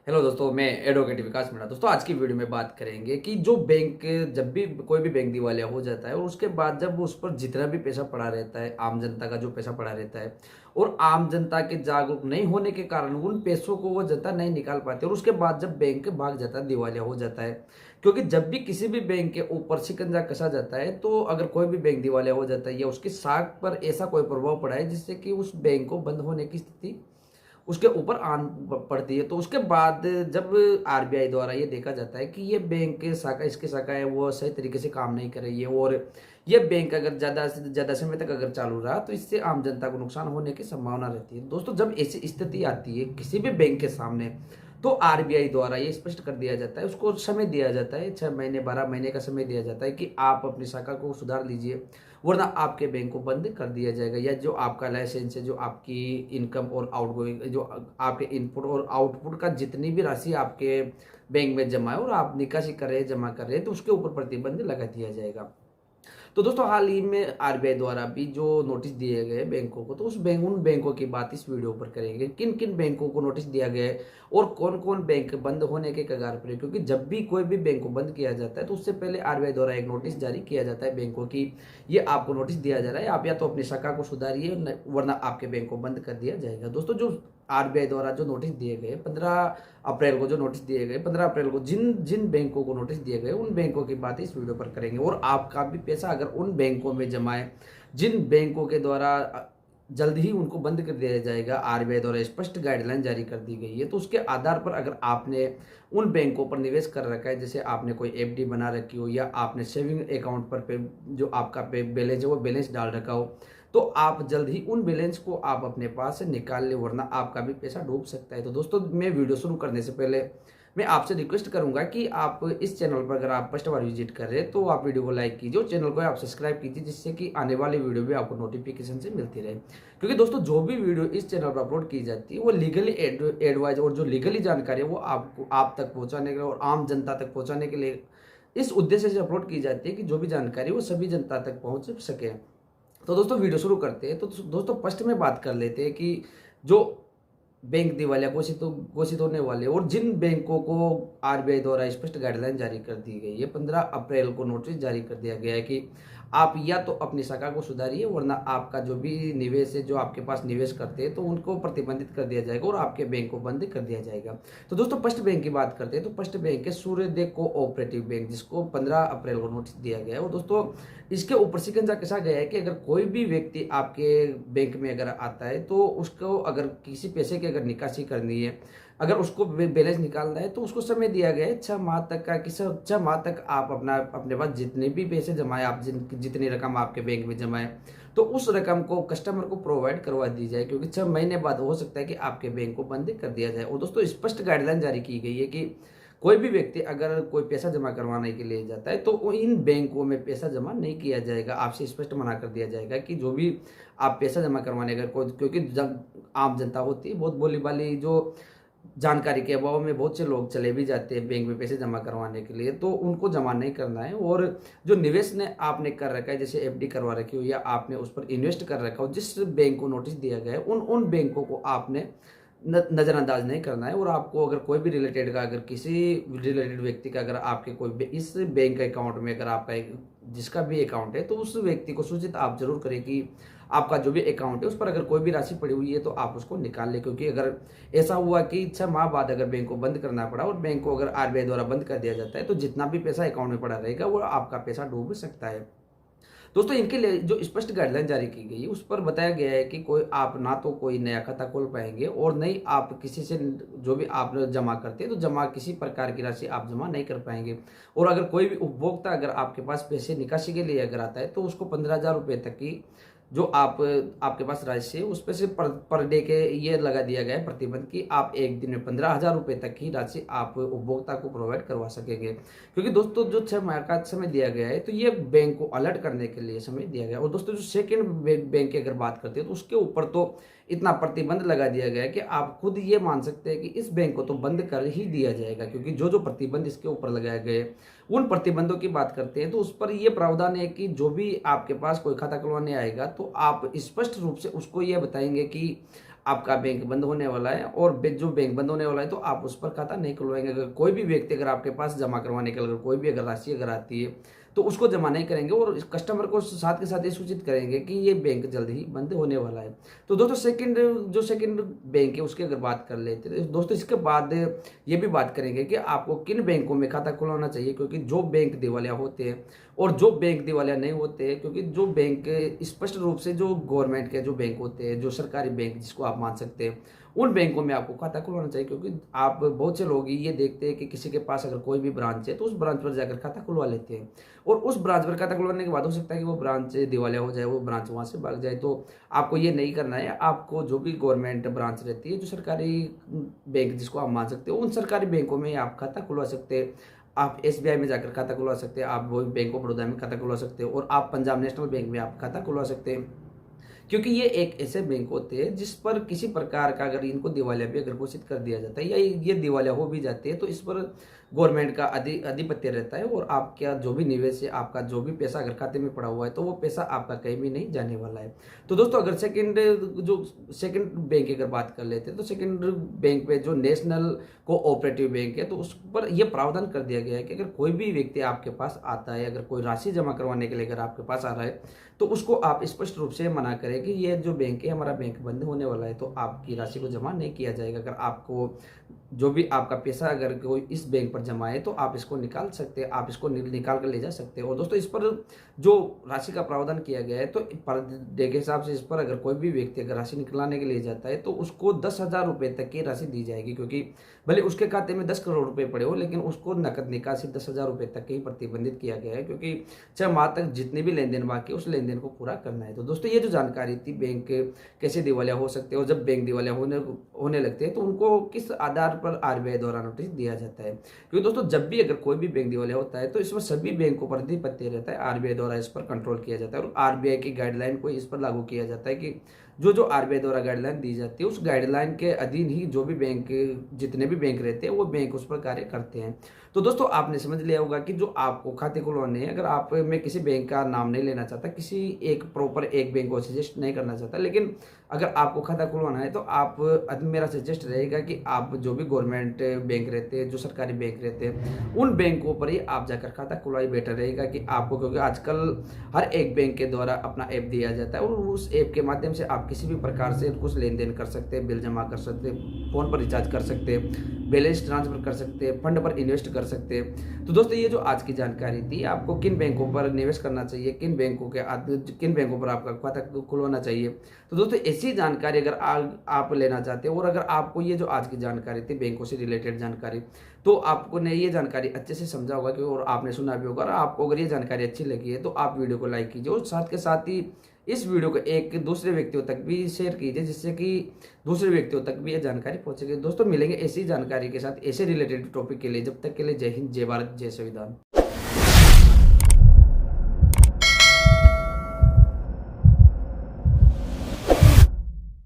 Hello दोस्तों, मैं advocate विकास मीणा। दोस्तों, आज की वीडियो में बात करेंगे कि जो बैंक, जब भी कोई भी बैंक दिवालिया हो जाता है और उसके बाद जब उस पर जितना भी पैसा पड़ा रहता है, आम जनता का जो पैसा पड़ा रहता है और आम जनता के जागरूक नहीं होने के कारण उन पैसों को वो जनता नहीं निकाल पाती और उसके बाद जब बैंक भाग जाता है, दिवालिया हो जाता है। क्योंकि जब भी किसी भी बैंक के ऊपर शिकंजा कसा जाता है, तो अगर कोई भी बैंक दिवालिया हो जाता है या उसकी साख पर ऐसा कोई प्रभाव पड़ा है जिससे कि उस बैंक को बंद होने की स्थिति उसके ऊपर आन पड़ती है, तो उसके बाद जब आरबीआई द्वारा ये देखा जाता है कि ये बैंक के शाखा इसकी शाखा है वो सही तरीके से काम नहीं कर रही है और ये बैंक अगर ज़्यादा से ज़्यादा समय तक अगर चालू रहा तो इससे आम जनता को नुकसान होने की संभावना रहती है। दोस्तों, जब ऐसी स्थिति आती है किसी भी बैंक के सामने, तो आरबीआई द्वारा ये स्पष्ट कर दिया जाता है, उसको समय दिया जाता है, 6 महीने 12 महीने का समय दिया जाता है कि आप अपनी शाखा को सुधार लीजिए, वरना आपके बैंक को बंद कर दिया जाएगा। या जो आपका लाइसेंस है, जो आपकी इनकम और आउटगोइंग, जो आपके इनपुट और आउटपुट का जितनी भी राशि आपके बैंक में जमा है और आप निकासी कर रहे हैं, जमा कर रहे हैं, तो उसके ऊपर प्रतिबंध लगा दिया जाएगा। तो दोस्तों, हाल ही में आरबीआई द्वारा भी जो नोटिस दिए गए बैंकों को, तो उन बैंकों की बात इस वीडियो पर करेंगे। किन किन बैंकों को नोटिस दिया गया है और कौन कौन बैंक बंद होने के कगार पर है। क्योंकि जब भी कोई भी बैंक को बंद किया जाता है तो उससे पहले आरबीआई द्वारा एक नोटिस जारी किया जाता है बैंकों की, ये आपको नोटिस दिया जा रहा है, आप या तो अपनी शाखा को सुधारिए वरना आपके बैंक को बंद कर दिया जाएगा। दोस्तों, जो आरबीआई द्वारा जो नोटिस दिए गए 15 अप्रैल को, जो नोटिस दिए गए 15 अप्रैल को, जिन जिन बैंकों को नोटिस दिए गए उन बैंकों की बात इस वीडियो पर करेंगे। और आपका भी पैसा अगर उन बैंकों में जमा है जिन बैंकों के द्वारा जल्द ही उनको बंद कर दिया जाएगा, आरबीआई द्वारा स्पष्ट गाइडलाइन जारी कर दी गई है, तो उसके आधार पर अगर आपने उन बैंकों पर निवेश कर रखा है, जैसे आपने कोई एफडी बना रखी हो या आपने सेविंग अकाउंट पर जो आपका बैलेंस है वो बैलेंस डाल रखा हो, तो आप जल्द ही उन बैलेंस को आप अपने पास से निकाल ले, वरना आपका भी पैसा डूब सकता है। तो दोस्तों, मैं वीडियो शुरू करने से पहले मैं आपसे रिक्वेस्ट करूंगा कि आप इस चैनल पर अगर आप फर्स्ट बार विजिट कर रहे हैं तो आप वीडियो को लाइक कीजिए और चैनल को आप सब्सक्राइब कीजिए, जिससे कि आने वाली वीडियो भी आपको नोटिफिकेशन से मिलती रहे। क्योंकि दोस्तों, जो भी वीडियो इस चैनल पर अपलोड की जाती है वो लीगली एडवाइज और जो लीगली जानकारी है वो आपको आप तक पहुंचाने के लिए और आम जनता तक पहुंचाने के लिए इस उद्देश्य से अपलोड की जाती है कि जो भी जानकारी वो सभी जनता तक पहुंच सके। तो दोस्तों, वीडियो शुरू करते हैं। तो दोस्तों, फर्स्ट में बात कर लेते हैं कि जो बैंक दिवालिया घोषित होने वाले और जिन बैंकों को आरबीआई द्वारा स्पष्ट गाइडलाइन जारी कर दी गई है, 15 अप्रैल को नोटिस जारी कर दिया गया है कि आप या तो अपनी शाखा को सुधारिए, वरना आपका जो भी निवेश है, जो आपके पास निवेश करते हैं, तो उनको प्रतिबंधित कर दिया जाएगा और आपके बैंक को बंद कर दिया जाएगा। तो दोस्तों, फर्स्ट बैंक की बात करते हैं। तो फर्स्ट बैंक है सूर्योदय कोऑपरेटिव बैंक, जिसको 15 अप्रैल को नोटिस दिया गया है। और दोस्तों, इसके ऊपर शिकंजा कसा गया है कि अगर कोई भी व्यक्ति आपके बैंक में अगर आता है, तो उसको अगर किसी पैसे की अगर निकासी करनी है, अगर उसको बैलेंस निकालना है, तो उसको समय दिया गया है 6 माह तक का, कि 6 माह तक आप अपने पास जितने भी पैसे जमा है, आप जितनी रकम आपके बैंक में जमा है, तो उस रकम को कस्टमर को प्रोवाइड करवा दी जाए। क्योंकि 6 महीने बाद हो सकता है कि आपके बैंक को बंद कर दिया जाए। और दोस्तों, स्पष्ट गाइडलाइन जारी की गई है कि कोई भी व्यक्ति अगर कोई पैसा जमा करवाने के लिए जाता है, तो इन बैंकों में पैसा जमा नहीं किया जाएगा। आपसे स्पष्ट मना कर दिया जाएगा कि जो भी आप पैसा जमा करवाने का क्योंकि जब आम जनता होती है, बहुत भोली भाली, जो जानकारी के अभाव में बहुत से लोग चले भी जाते हैं बैंक में पैसे जमा करवाने के लिए, तो उनको जमा नहीं करना है। और जो निवेश ने आपने कर रखा है, जैसे एफडी करवा रखी हो या आपने उस पर इन्वेस्ट कर रखा हो, जिस बैंक को नोटिस दिया गया है, उन बैंकों को आपने नज़रअंदाज नहीं करना है। और आपको अगर कोई भी रिलेटेड का, अगर किसी रिलेटेड व्यक्ति का अगर आपके कोई इस बैंक अकाउंट में अगर आपका जिसका भी अकाउंट है, तो उस व्यक्ति को सूचित आप जरूर करें कि आपका जो भी अकाउंट है उस पर अगर कोई भी राशि पड़ी हुई है तो आप उसको निकाल लें। क्योंकि अगर ऐसा हुआ कि 6 माह बाद अगर बैंक को बंद करना पड़ा और बैंक को अगर आरबीआई द्वारा बंद कर दिया जाता है, तो जितना भी पैसा अकाउंट में पड़ा रहेगा वो आपका पैसा डूब सकता है। दोस्तों, इनके लिए जो स्पष्ट गाइडलाइन जारी की गई है उस पर बताया गया है कि कोई आप ना तो कोई नया खाता खोल पाएंगे और नहीं आप किसी से जो भी आप जमा करते हैं, तो जमा किसी प्रकार की राशि आप जमा नहीं कर पाएंगे। और अगर कोई भी उपभोक्ता अगर आपके पास पैसे निकासी के लिए अगर आता है, तो उसको 15,000 रुपये तक की जो आपके पास राशि है उस पे से पर डे के ये लगा दिया गया है प्रतिबंध कि आप एक दिन में 15,000 रुपये तक की राशि आप उपभोक्ता को प्रोवाइड करवा सकेंगे। क्योंकि दोस्तों, जो 6 माह का समय दिया गया है, तो ये बैंक को अलर्ट करने के लिए समय दिया गया है। और दोस्तों, जो सेकेंड बैंक की अगर बात करते हैं, तो उसके ऊपर तो इतना प्रतिबंध लगा दिया गया है कि आप खुद ये मान सकते हैं कि इस बैंक को तो बंद कर ही दिया जाएगा। क्योंकि जो जो प्रतिबंध इसके ऊपर लगाए गए, उन प्रतिबंधों की बात करते हैं, तो उस पर ये प्रावधान है कि जो भी आपके पास कोई खाता खुलवाने आएगा, तो आप स्पष्ट रूप से उसको ये बताएंगे कि आपका बैंक बंद होने वाला है, और जो बैंक बंद होने वाला है तो आप उस पर खाता नहीं खुलवाएंगे। अगर कोई भी व्यक्ति अगर आपके पास जमा करवाने के लिए अगर कोई भी अगर राशि अगर आती है तो उसको जमा नहीं करेंगे, और इस कस्टमर को साथ के साथ ये सूचित करेंगे कि ये बैंक जल्द ही बंद होने वाला है। तो दोस्तों सेकंड बैंक है उसकी अगर बात कर लेते हैं दोस्तों, इसके बाद ये भी बात करेंगे कि आपको किन बैंकों में खाता खुलवाना चाहिए, क्योंकि जो बैंक दिवालिया होते हैं और जो बैंक दिवालिया नहीं होते हैं, क्योंकि जो बैंक स्पष्ट रूप से जो गवर्नमेंट के जो बैंक होते हैं, जो सरकारी बैंक जिसको आप मान सकते हैं, उन बैंकों में आपको खाता खुलवाना चाहिए। क्योंकि आप बहुत से लोग ये देखते हैं कि किसी के पास अगर कोई भी ब्रांच है तो उस ब्रांच पर जाकर खाता खुलवा लेते हैं, और उस ब्रांच पर खाता खुलवाने के बाद हो सकता है कि वो ब्रांच दिवालिया हो जाए, वो ब्रांच वहाँ से भाग जाए। तो आपको ये नहीं करना है। आपको जो भी गवर्नमेंट ब्रांच रहती है, जो सरकारी बैंक जिसको आप मान सकते हो, उन सरकारी बैंकों में आप खाता खुलवा सकते हैं। आप एसबीआई में जाकर खाता खुलवा सकते हैं, आप वो बैंक ऑफ बड़ौदा में खाता खुलवा सकते हो, और आप पंजाब नेशनल बैंक में आप खाता खुलवा सकते हैं। क्योंकि ये एक ऐसे बैंक होते हैं जिस पर किसी प्रकार का अगर इनको दिवालिया भी अगर घोषित कर दिया जाता है या ये दिवालिया हो भी जाती है तो इस पर गवर्नमेंट का आधिपत्य रहता है, और आपका जो भी निवेश है, आपका जो भी पैसा अगर खाते में पड़ा हुआ है तो वो पैसा आपका कहीं भी नहीं जाने वाला है। तो दोस्तों अगर सेकंड बैंक की अगर बात कर लेते हैं तो सेकंड बैंक पे जो नेशनल कोऑपरेटिव बैंक है तो उस पर यह प्रावधान कर दिया गया है कि अगर कोई भी व्यक्ति आपके पास आता है, अगर कोई राशि जमा करवाने के लिए अगर आपके पास आ रहा है तो उसको आप स्पष्ट रूप से मना करें कि ये जो बैंक है हमारा बैंक बंद होने वाला है, तो आपकी राशि को जमा नहीं किया जाएगा। अगर आपको जो भी आपका पैसा अगर कोई इस बैंक पर जमा है तो आप इसको निकाल सकते हैं, आप इसको निकाल कर ले जा सकते हैं। और दोस्तों इस पर जो राशि का प्रावधान किया गया है तो पर डे के हिसाब से इस पर अगर कोई भी व्यक्ति अगर राशि निकलाने के लिए जाता है तो उसको 10,000 रुपये तक की राशि दी जाएगी, क्योंकि भले उसके खाते में 10 करोड़ रुपए पड़े हो लेकिन उसको नकद निकासी 10,000 रुपये तक ही प्रतिबंधित किया गया है, क्योंकि 6 माह तक जितने भी लेन देन बाकी उस लेन देन को पूरा करना है। तो दोस्तों ये जो जानकारी थी बैंक कैसे दिवालिया हो सकते हैं और जब बैंक दिवालिया होने लगते हैं तो उनको किस आधार पर आरबीआई द्वारा नोटिस दिया जाता है, क्योंकि दोस्तों जब भी अगर कोई भी बैंक दिवालिया होता है तो इसमें सभी बैंकों पर अधिपत्य रहता है, आरबीआई द्वारा इस पर कंट्रोल किया जाता है, और आरबीआई की गाइडलाइन को इस पर लागू किया जाता है कि जो आरबीआई द्वारा गाइडलाइन दी जाती है उस गाइडलाइन के अधीन ही जो भी बैंक जितने भी बैंक रहते हैं वो बैंक उस पर कार्य करते हैं। तो दोस्तों आपने समझ लिया होगा कि जो आपको खाते खुलवाने हैं, अगर आप मैं किसी बैंक का नाम नहीं लेना चाहता, किसी एक प्रॉपर एक बैंक को सजेस्ट नहीं करना चाहता, लेकिन अगर आपको खाता खुलवाना है तो आप मेरा सजेस्ट रहेगा कि आप जो भी गवर्नमेंट बैंक रहते हैं, जो सरकारी बैंक रहते हैं, उन बैंकों पर ही आप जाकर खाता खुलवाई बेटर रहेगा कि आपको, क्योंकि आजकल हर एक बैंक के द्वारा अपना ऐप दिया जाता है और उस ऐप के माध्यम से आप किसी भी प्रकार से कुछ लेन देन कर सकते हैं, बिल जमा कर सकते हैं, फ़ोन पर रिचार्ज कर सकते हैं, बैलेंस ट्रांसफर कर सकते हैं, फंड पर इन्वेस्ट कर सकते हैं। तो दोस्तों ये जो आज की जानकारी थी, आपको किन बैंकों पर निवेश करना चाहिए, किन बैंकों पर आपका खाता खुलवाना चाहिए, तो दोस्तों ऐसी जानकारी अगर आप लेना चाहते हो और अगर आपको ये जो आज की जानकारी थी बैंकों से रिलेटेड जानकारी, तो आपको ने ये जानकारी अच्छे से समझा होगा कि और आपने सुना भी होगा, और आपको अगर ये जानकारी अच्छी लगी है तो आप वीडियो को लाइक कीजिए और साथ के साथ ही इस वीडियो को एक दूसरे व्यक्तियों तक भी शेयर कीजिए, जिससे कि दूसरे व्यक्तियों तक भी ये जानकारी पहुंचेगी। दोस्तों मिलेंगे ऐसी जानकारी के साथ ऐसे रिलेटेड टॉपिक के लिए, जब तक के लिए जय हिंद, जय भारत, जय संविधान।